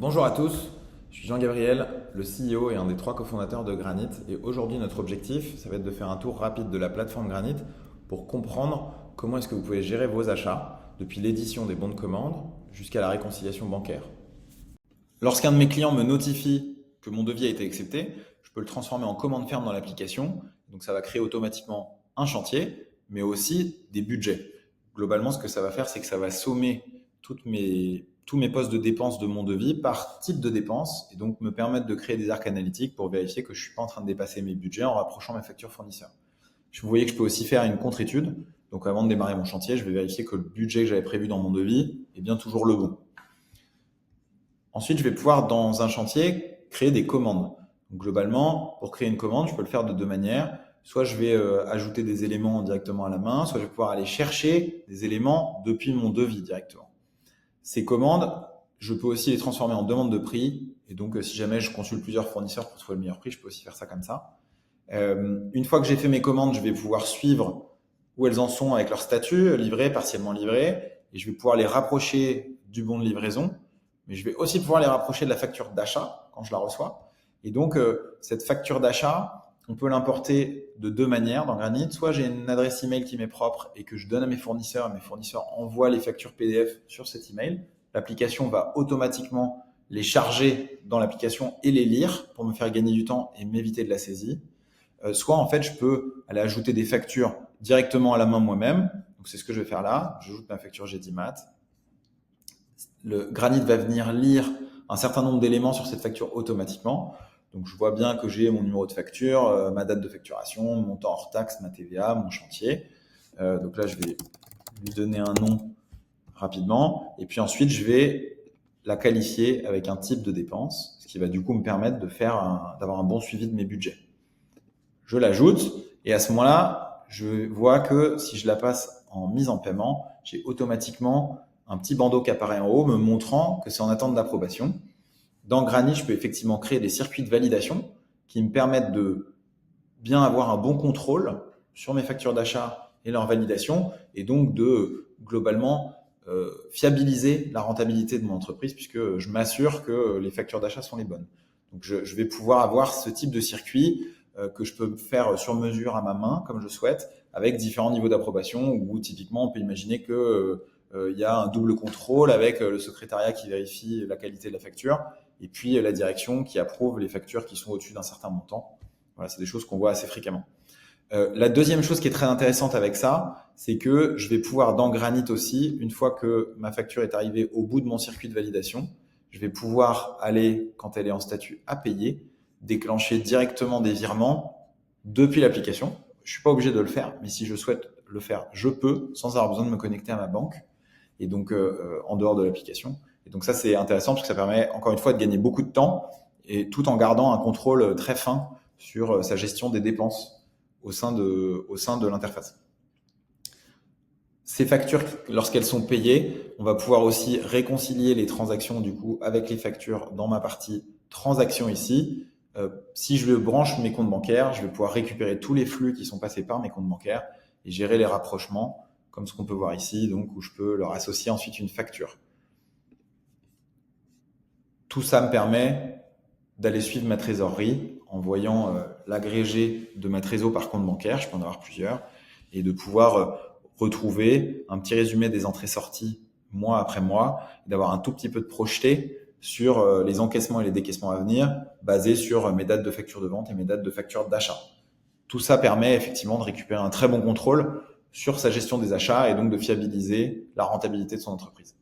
Bonjour à tous, je suis Jean-Gabriel, le CEO et un des 3 cofondateurs de Granit. Et aujourd'hui, notre objectif, ça va être de faire un tour rapide de la plateforme Granit pour comprendre comment est-ce que vous pouvez gérer vos achats depuis l'édition des bons de commande jusqu'à la réconciliation bancaire. Lorsqu'un de mes clients me notifie que mon devis a été accepté, je peux le transformer en commande ferme dans l'application. Donc ça va créer automatiquement un chantier, mais aussi des budgets. Globalement, ce que ça va faire, c'est que ça va sommer tous mes postes de dépenses de mon devis par type de dépense et donc me permettre de créer des arcs analytiques pour vérifier que je ne suis pas en train de dépasser mes budgets en rapprochant mes factures fournisseurs. Vous voyez que je peux aussi faire une contre-étude. Donc avant de démarrer mon chantier, je vais vérifier que le budget que j'avais prévu dans mon devis est bien toujours le bon. Ensuite, je vais pouvoir, dans un chantier, créer des commandes. Donc, globalement, pour créer une commande, je peux le faire de deux manières. Soit je vais ajouter des éléments directement à la main, soit je vais pouvoir aller chercher des éléments depuis mon devis directement. Ces commandes, je peux aussi les transformer en demande de prix. Et donc, si jamais je consulte plusieurs fournisseurs pour trouver le meilleur prix, je peux aussi faire ça comme ça. Une fois que j'ai fait mes commandes, je vais pouvoir suivre où elles en sont avec leur statut, livré, partiellement livré. Et je vais pouvoir les rapprocher du bon de livraison. Mais je vais aussi pouvoir les rapprocher de la facture d'achat quand je la reçois. Et donc, cette facture d'achat, on peut l'importer de deux manières dans Granit. Soit j'ai une adresse email qui m'est propre et que je donne à mes fournisseurs, et mes fournisseurs envoient les factures PDF sur cet email. L'application va automatiquement les charger dans l'application et les lire pour me faire gagner du temps et m'éviter de la saisie. Soit en fait, je peux aller ajouter des factures directement à la main moi-même. Donc, c'est ce que je vais faire là. J'ajoute ma facture GDMAT. Le Granit va venir lire un certain nombre d'éléments sur cette facture automatiquement. Donc, je vois bien que j'ai mon numéro de facture, ma date de facturation, mon montant hors taxe, ma TVA, mon chantier. Donc là, je vais lui donner un nom rapidement. Et puis ensuite, je vais la qualifier avec un type de dépense, ce qui va du coup me permettre d'avoir un bon suivi de mes budgets. Je l'ajoute et à ce moment-là, je vois que si je la passe en mise en paiement, j'ai automatiquement un petit bandeau qui apparaît en haut me montrant que c'est en attente d'approbation. Dans Granit, je peux effectivement créer des circuits de validation qui me permettent de bien avoir un bon contrôle sur mes factures d'achat et leur validation et donc de globalement fiabiliser la rentabilité de mon entreprise puisque je m'assure que les factures d'achat sont les bonnes. Donc je vais pouvoir avoir ce type de circuit que je peux faire sur mesure à ma main comme je souhaite avec différents niveaux d'approbation où typiquement on peut imaginer que il y a un double contrôle avec le secrétariat qui vérifie la qualité de la facture et puis la direction qui approuve les factures qui sont au-dessus d'un certain montant. Voilà, c'est des choses qu'on voit assez fréquemment. La deuxième chose qui est très intéressante avec ça, c'est que je vais pouvoir dans Granit aussi, une fois que ma facture est arrivée au bout de mon circuit de validation, je vais pouvoir aller, quand elle est en statut à payer, déclencher directement des virements depuis l'application. Je suis pas obligé de le faire, mais si je souhaite le faire, je peux, sans avoir besoin de me connecter à ma banque et donc en dehors de l'application. Et donc ça, c'est intéressant parce que ça permet encore une fois de gagner beaucoup de temps et tout en gardant un contrôle très fin sur sa gestion des dépenses au sein de l'interface. Ces factures, lorsqu'elles sont payées, on va pouvoir aussi réconcilier les transactions du coup avec les factures dans ma partie transactions ici. Si je branche mes comptes bancaires, je vais pouvoir récupérer tous les flux qui sont passés par mes comptes bancaires et gérer les rapprochements comme ce qu'on peut voir ici, donc où je peux leur associer ensuite une facture. Tout ça me permet d'aller suivre ma trésorerie en voyant l'agrégé de ma trésor par compte bancaire, je peux en avoir plusieurs, et de pouvoir retrouver un petit résumé des entrées-sorties mois après mois, et d'avoir un tout petit peu de projeté sur les encaissements et les décaissements à venir, basés sur mes dates de facture de vente et mes dates de facture d'achat. Tout ça permet effectivement de récupérer un très bon contrôle sur sa gestion des achats et donc de fiabiliser la rentabilité de son entreprise.